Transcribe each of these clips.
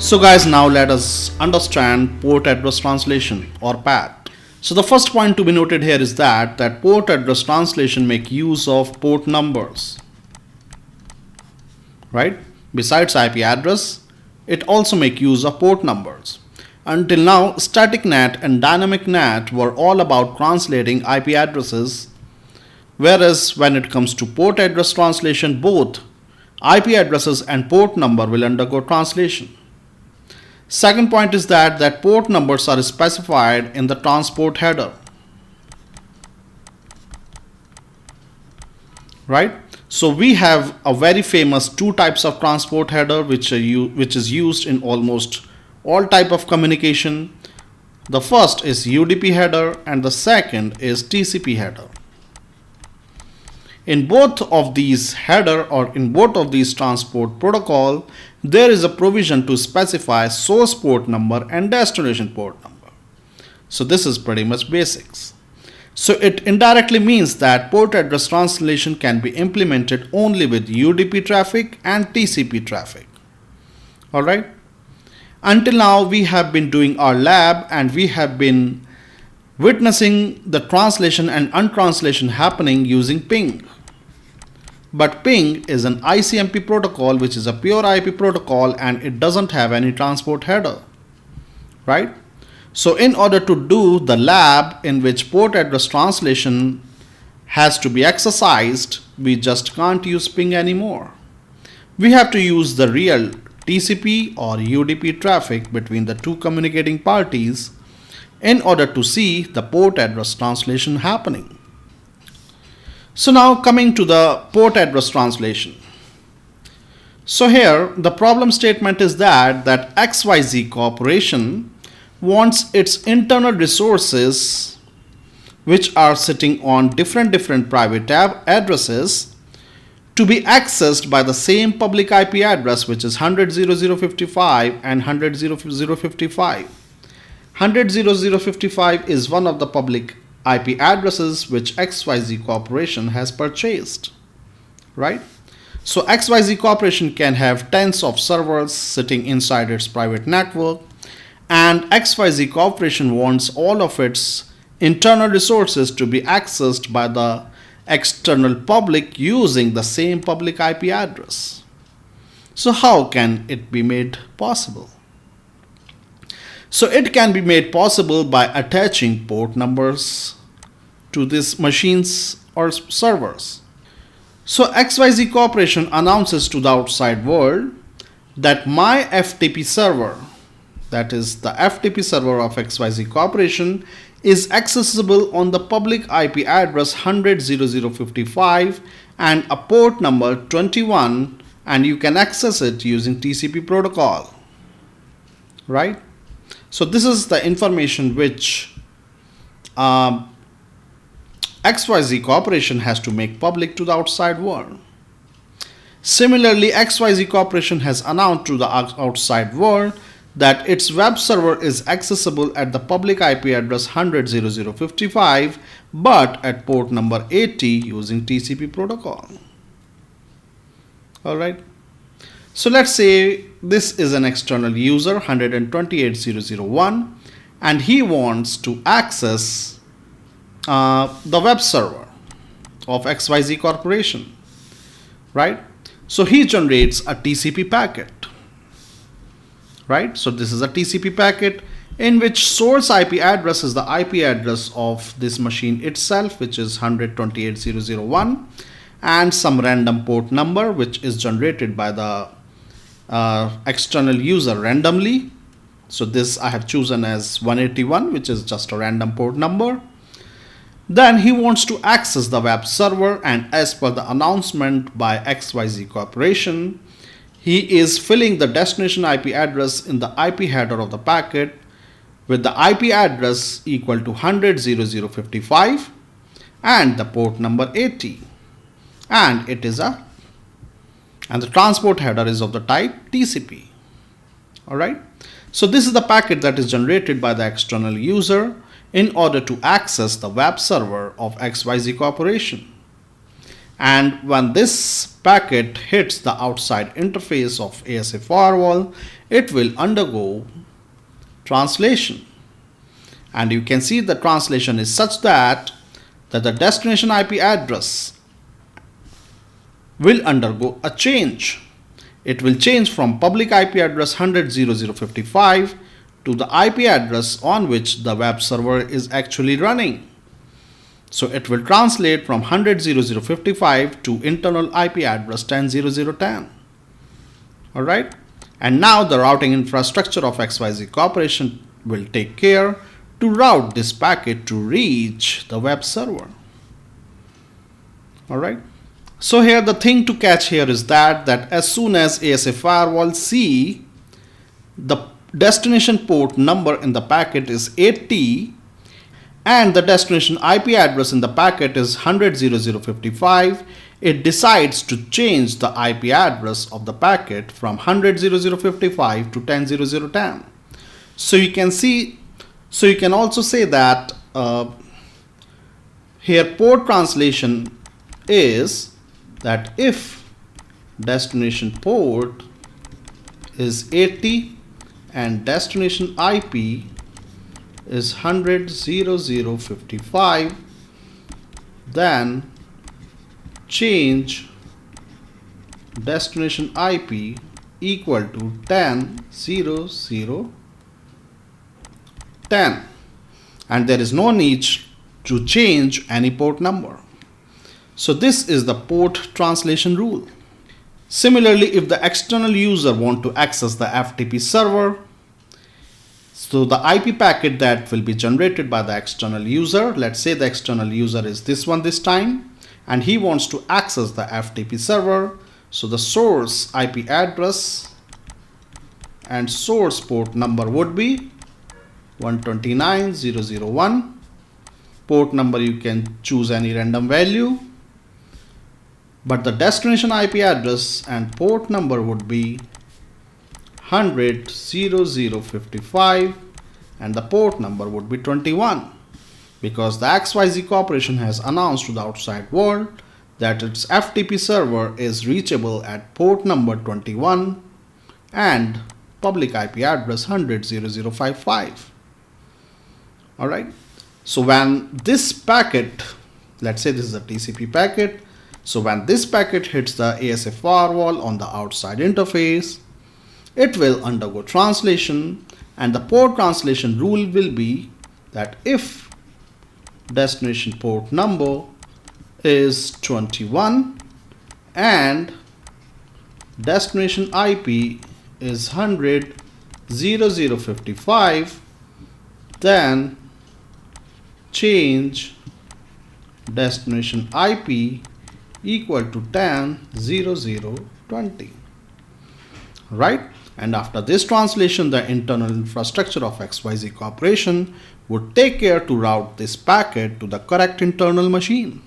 So guys, now let us understand port address translation or PAT. So the first point to be noted here is that port address translation make use of port numbers, right? Besides IP address, it also make use of port numbers. Until now, static NAT and dynamic NAT were all about translating IP addresses, whereas when it comes to port address translation, both IP addresses and port number will undergo translation. Second point is that port numbers are specified in the transport header, right? So we have a very famous two types of transport header which is used in almost all type of communication. The first is UDP header and the second is TCP header. In both of these header or in both of these transport protocol, there is a provision to specify source port number and destination port number. So this is pretty much basics. So it indirectly means that port address translation can be implemented only with UDP traffic and TCP traffic. Alright. Until now we have been doing our lab and we have been witnessing the translation and untranslation happening using ping. But ping is an ICMP protocol which is a pure IP protocol and it doesn't have any transport header, right? So in order to do the lab in which port address translation has to be exercised, we just can't use ping anymore. We have to use the real TCP or UDP traffic between the two communicating parties in order to see the port address translation happening. So now coming to the port address translation. So here the problem statement is that XYZ Corporation wants its internal resources which are sitting on different private addresses to be accessed by the same public IP address which is 100.0.055 and 100.0.055. 100.0.055 is one of the public IP addresses which XYZ Corporation has purchased, right? So XYZ Corporation can have tens of servers sitting inside its private network, and XYZ Corporation wants all of its internal resources to be accessed by the external public using the same public IP address. So how can it be made possible? So it can be made possible by attaching port numbers to these machines or servers. So XYZ Corporation announces to the outside world that my FTP server, that is the FTP server of XYZ Corporation, is accessible on the public IP address 100.0.055 and a port number 21, and you can access it using TCP protocol, right? So this is the information which XYZ Corporation has to make public to the outside world. Similarly, XYZ Corporation has announced to the outside world that its web server is accessible at the public IP address 100.0.055 but at port number 80 using TCP protocol. Alright. So let's say this is an external user 128.0.0.1 and he wants to access the web server of XYZ Corporation, right? So he generates a TCP packet, right? So this is a TCP packet in which source IP address is the IP address of this machine itself, which is 128.0.0.1, and some random port number which is generated by the external user randomly. So this I have chosen as 181, which is just a random port number. Then he wants to access the web server, and as per the announcement by XYZ Corporation, he is filling the destination IP address in the IP header of the packet with the IP address equal to 100.0.0.55 and the port number 80, and the transport header is of the type TCP. Alright, so this is the packet that is generated by the external user in order to access the web server of XYZ Corporation. And when this packet hits the outside interface of ASA firewall, it will undergo translation. And you can see the translation is such that the destination IP address will undergo a change. It will change from public IP address 100.0.0.55 to the IP address on which the web server is actually running. So it will translate from 100.0.0.55 to internal IP address 10.0.0.10. Alright, and now the routing infrastructure of XYZ Corporation will take care to route this packet to reach the web server. Alright, so here the thing to catch here is that as soon as ASA firewall see the destination port number in the packet is 80 and the destination IP address in the packet is 100.0.0.55, it decides to change the IP address of the packet from 100.0.0.55 to 10.0.0.10. So you can also say that here port translation is that if destination port is 80 and destination IP is 100.0.0.55, then change destination IP equal to 10.0.0.10, and there is no need to change any port number. So this is the port translation rule. Similarly, if the external user want to access the FTP server, so the IP packet that will be generated by the external user, let's say the external user is this one this time, and he wants to access the FTP server. So the source IP address and source port number would be 129.0.0.1. Port number you can choose any random value, but the destination IP address and port number would be 100.0.0.55 and the port number would be 21, because the XYZ Corporation has announced to the outside world that its FTP server is reachable at port number 21 and public IP address 100.0.0.55. Alright, so when this packet, let's say this is a TCP packet, so when this packet hits the ASA firewall on the outside interface, it will undergo translation, and the port translation rule will be that if destination port number is 21 and destination IP is 100.0.0.55, then change destination IP equal to 10.0.0.20. Right? And after this translation, the internal infrastructure of XYZ Corporation would take care to route this packet to the correct internal machine.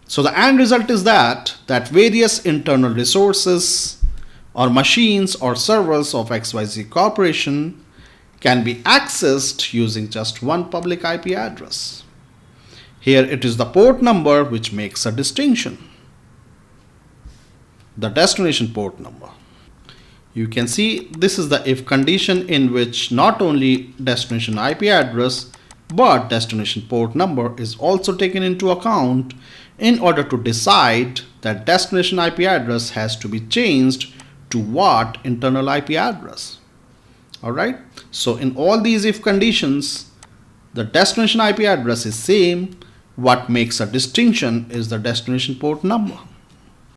So the end result is that various internal resources or machines or servers of XYZ Corporation can be accessed using just one public IP address. Here it is the port number which makes a distinction. The destination port number. You can see this is the if condition in which not only destination IP address but destination port number is also taken into account in order to decide that destination IP address has to be changed to what internal IP address. Alright, so in all these if conditions, the destination IP address is same. What makes a distinction is the destination port number.